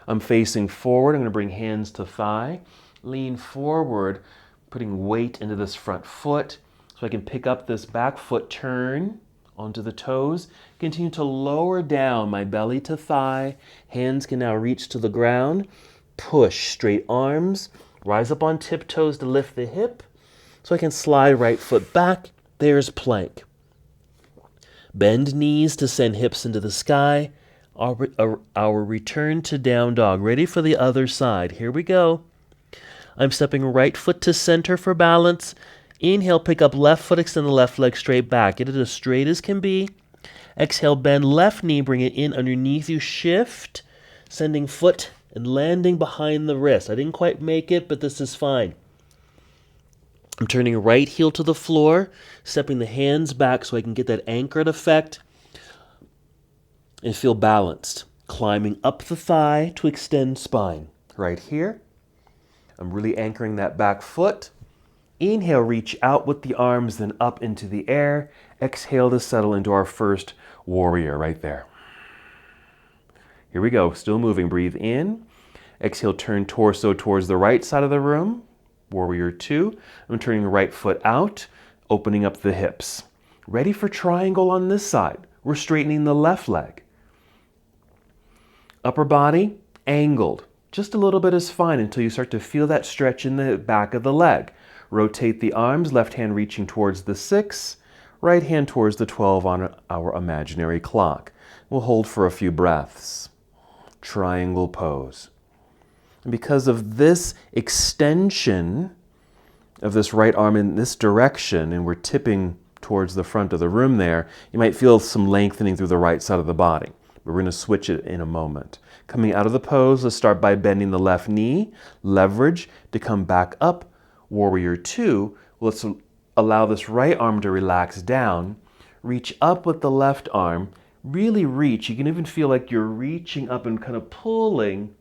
I'm facing forward. I'm going to bring hands to thigh. Lean forward, putting weight into this front foot so I can pick up this back foot turn onto the toes. Continue to lower down my belly to thigh. Hands can now reach to the ground. Push straight arms. Rise up on tiptoes to lift the hip so I can slide right foot back. There's plank. Bend knees to send hips into the sky. Our return to down dog. Ready for the other side. Here we go. I'm stepping right foot to center for balance. Inhale, pick up left foot, extend the left leg straight back. Get it as straight as can be. Exhale, bend left knee, bring it in underneath you. Shift, sending foot and landing behind the wrist. I didn't quite make it, but this is fine. I'm turning right heel to the floor, stepping the hands back so I can get that anchored effect and feel balanced. Climbing up the thigh to extend spine. Right here. I'm really anchoring that back foot. Inhale, reach out with the arms, then up into the air. Exhale to settle into our first warrior right there. Here we go, still moving. Breathe in. Exhale, turn torso towards the right side of the room. Warrior Two. I'm turning the right foot out, opening up the hips. Ready for triangle on this side. We're straightening the left leg. Upper body, angled. Just a little bit is fine until you start to feel that stretch in the back of the leg. Rotate the arms, left hand reaching towards the 6, right hand towards the 12 on our imaginary clock. We'll hold for a few breaths. Triangle pose. And because of this extension of this right arm in this direction, and we're tipping towards the front of the room there, you might feel some lengthening through the right side of the body. We're going to switch it in a moment. Coming out of the pose, let's start by bending the left knee, leverage to come back up. Warrior two, let's allow this right arm to relax down. Reach up with the left arm, really reach. You can even feel like you're reaching up and kind of pulling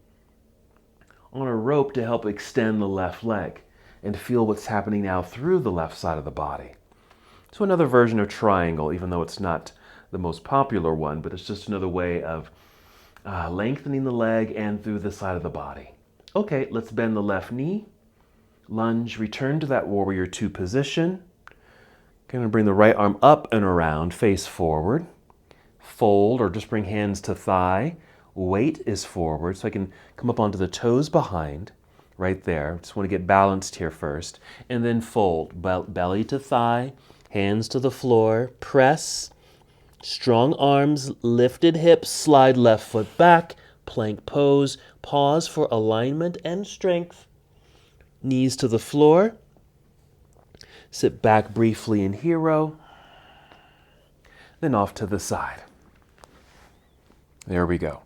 on a rope to help extend the left leg and feel what's happening now through the left side of the body. So another version of triangle, even though it's not the most popular one, but it's just another way of lengthening the leg and through the side of the body. Okay, let's bend the left knee, lunge, return to that warrior two position. Going to bring the right arm up and around, face forward. Fold or just bring hands to thigh. Weight is forward, so I can come up onto the toes behind, right there. Just want to get balanced here first. And then fold, belly to thigh, hands to the floor, press, strong arms, lifted hips, slide left foot back, plank pose, pause for alignment and strength. Knees to the floor, sit back briefly in hero, then off to the side. There we go.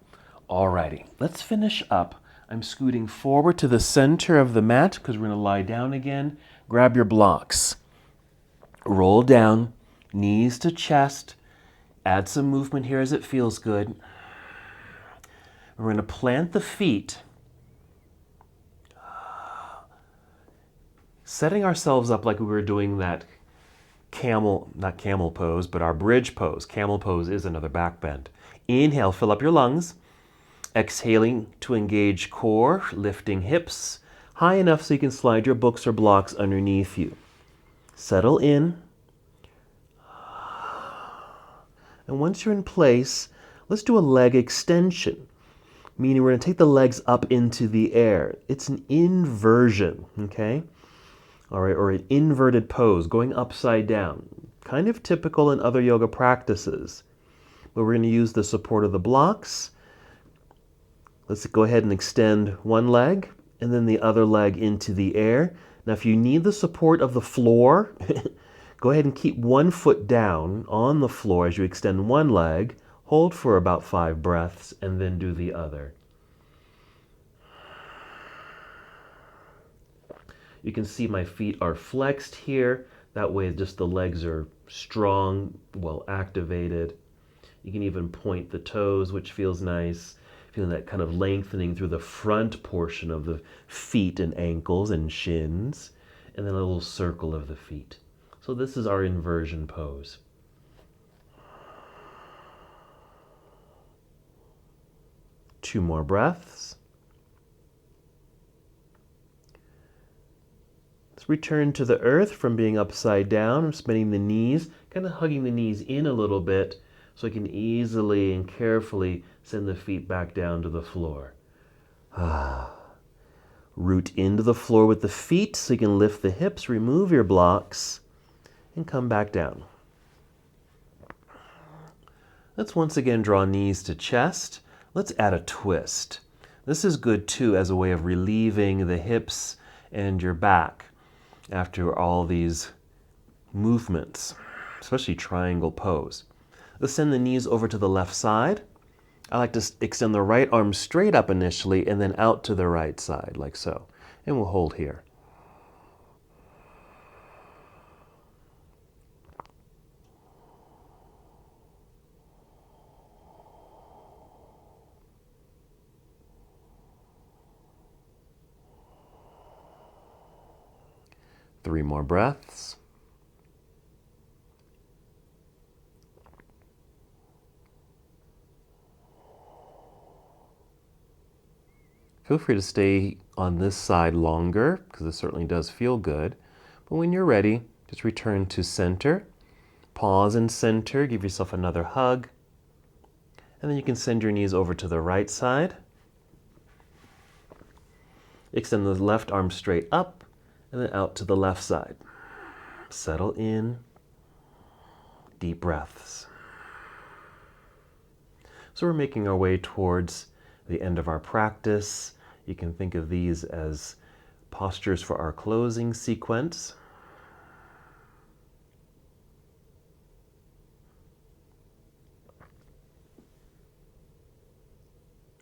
Alrighty, let's finish up. I'm scooting forward to the center of the mat because we're going to lie down again. Grab your blocks. Roll down, knees to chest. Add some movement here as it feels good. We're going to plant the feet, setting ourselves up like we were doing that not camel pose, but our bridge pose. Camel pose is another back bend. Inhale, fill up your lungs. Exhaling to engage core, lifting hips high enough so you can slide your books or blocks underneath you. Settle in. And once you're in place, let's do a leg extension, meaning we're going to take the legs up into the air. It's an inversion, okay? All right, or an inverted pose, going upside down. Kind of typical in other yoga practices. But we're going to use the support of the blocks. Let's go ahead and extend one leg and then the other leg into the air. Now, if you need the support of the floor, go ahead and keep one foot down on the floor as you extend one leg. Hold for about 5 breaths and then do the other. You can see my feet are flexed here. That way just the legs are strong, well activated. You can even point the toes, which feels nice. Feeling that kind of lengthening through the front portion of the feet and ankles and shins, and then a little circle of the feet. So this is our inversion pose. Two more breaths. Let's return to the earth from being upside down. I'm bending the knees, kind of hugging the knees in a little bit so I can easily and carefully send the feet back down to the floor. Root into the floor with the feet so you can lift the hips, remove your blocks, and come back down. Let's once again draw knees to chest. Let's add a twist. This is good too as a way of relieving the hips and your back after all these movements, especially triangle pose. Let's send the knees over to the left side. I like to extend the right arm straight up initially and then out to the right side, like so. And we'll hold here. Three more breaths. Feel free to stay on this side longer because it certainly does feel good. But when you're ready, just return to center. Pause in center, give yourself another hug. And then you can send your knees over to the right side. Extend the left arm straight up and then out to the left side. Settle in. Deep breaths. So we're making our way towards the end of our practice. You can think of these as postures for our closing sequence.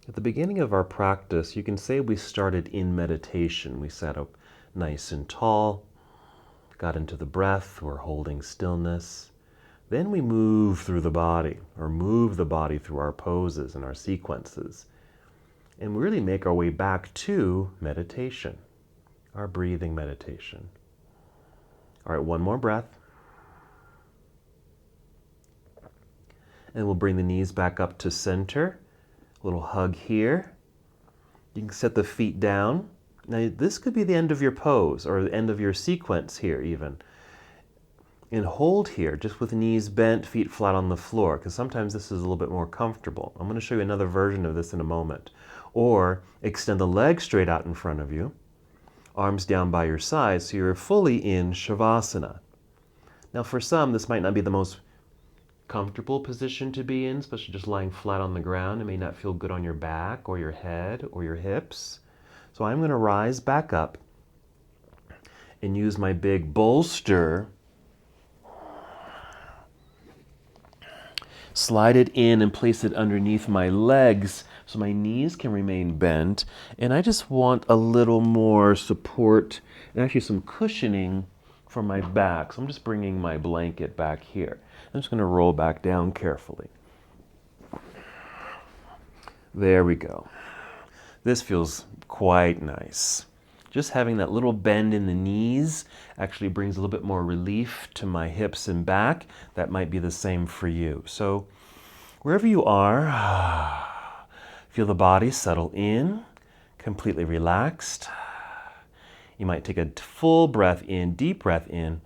At the beginning of our practice, you can say we started in meditation. We sat up nice and tall, got into the breath, we're holding stillness. Then we move through the body, or move the body through our poses and our sequences. And we really make our way back to meditation, our breathing meditation. All right, one more breath. And we'll bring the knees back up to center. A little hug here. You can set the feet down. Now this could be the end of your pose or the end of your sequence here even. And hold here just with knees bent, feet flat on the floor, because sometimes this is a little bit more comfortable. I'm going to show you another version of this in a moment. Or extend the legs straight out in front of you, arms down by your sides, so you're fully in Shavasana. Now for some, this might not be the most comfortable position to be in, especially just lying flat on the ground. It may not feel good on your back or your head or your hips. So I'm going to rise back up and use my big bolster, slide it in and place it underneath my legs so my knees can remain bent. And I just want a little more support and actually some cushioning for my back. So I'm just bringing my blanket back here. I'm just going to roll back down carefully. There we go. This feels quite nice. Just having that little bend in the knees actually brings a little bit more relief to my hips and back. That might be the same for you. So wherever you are, feel the body settle in, completely relaxed. You might take a full breath in, deep breath in.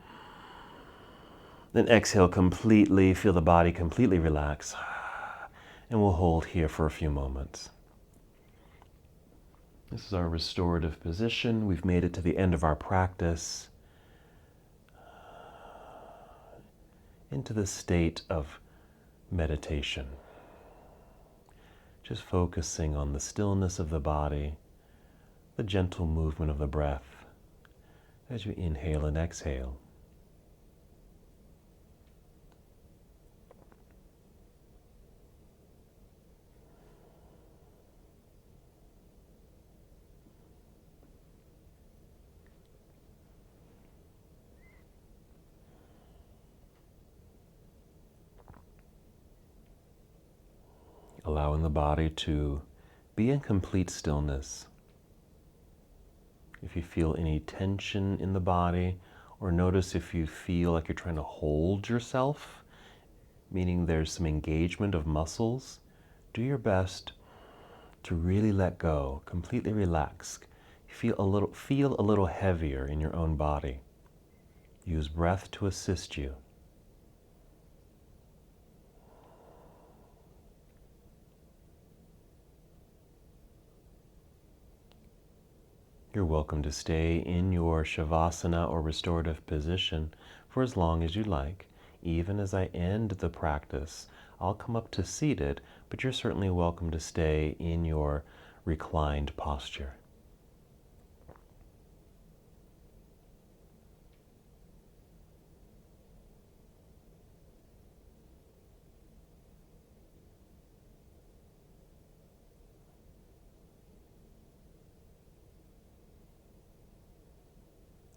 Then exhale completely, feel the body completely relax. And we'll hold here for a few moments. This is our restorative position. We've made it to the end of our practice. Into the state of meditation. Just focusing on the stillness of the body, the gentle movement of the breath as you inhale and exhale. Allowing the body to be in complete stillness. If you feel any tension in the body, or notice if you feel like you're trying to hold yourself, meaning there's some engagement of muscles, do your best to really let go, completely relax. Feel a little heavier in your own body. Use breath to assist you. You're welcome to stay in your Shavasana or restorative position for as long as you like. Even as I end the practice, I'll come up to seated, but you're certainly welcome to stay in your reclined posture.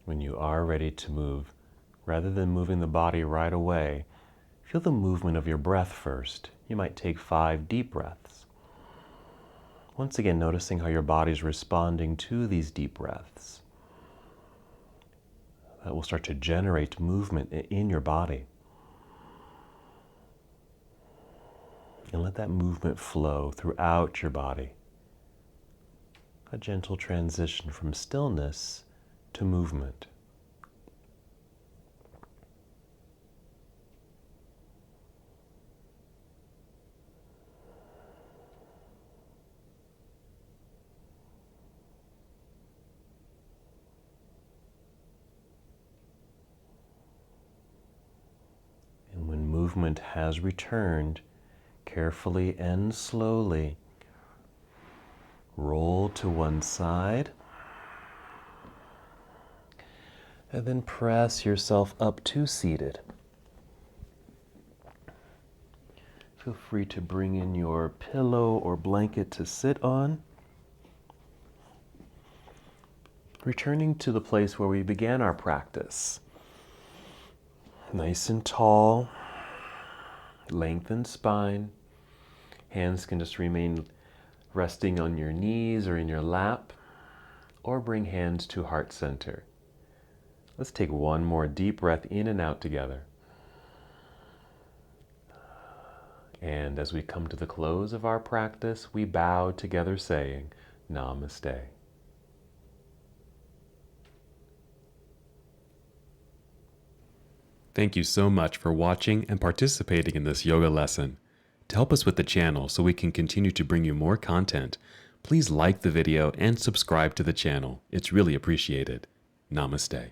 When you are ready to move, rather than moving the body right away, feel the movement of your breath first. You might take 5 deep breaths. Once again, noticing how your body's responding to these deep breaths. That will start to generate movement in your body. And let that movement flow throughout your body. A gentle transition from stillness to movement. And when movement has returned, carefully and slowly, Roll to one side. And then press yourself up to seated. Feel free to bring in your pillow or blanket to sit on. Returning to the place where we began our practice. Nice and tall, lengthened spine. Hands can just remain resting on your knees or in your lap, or bring hands to heart center. Let's take one more deep breath in and out together. And as we come to the close of our practice, we bow together saying, Namaste. Thank you so much for watching and participating in this yoga lesson. To help us with the channel so we can continue to bring you more content, please like the video and subscribe to the channel. It's really appreciated. Namaste.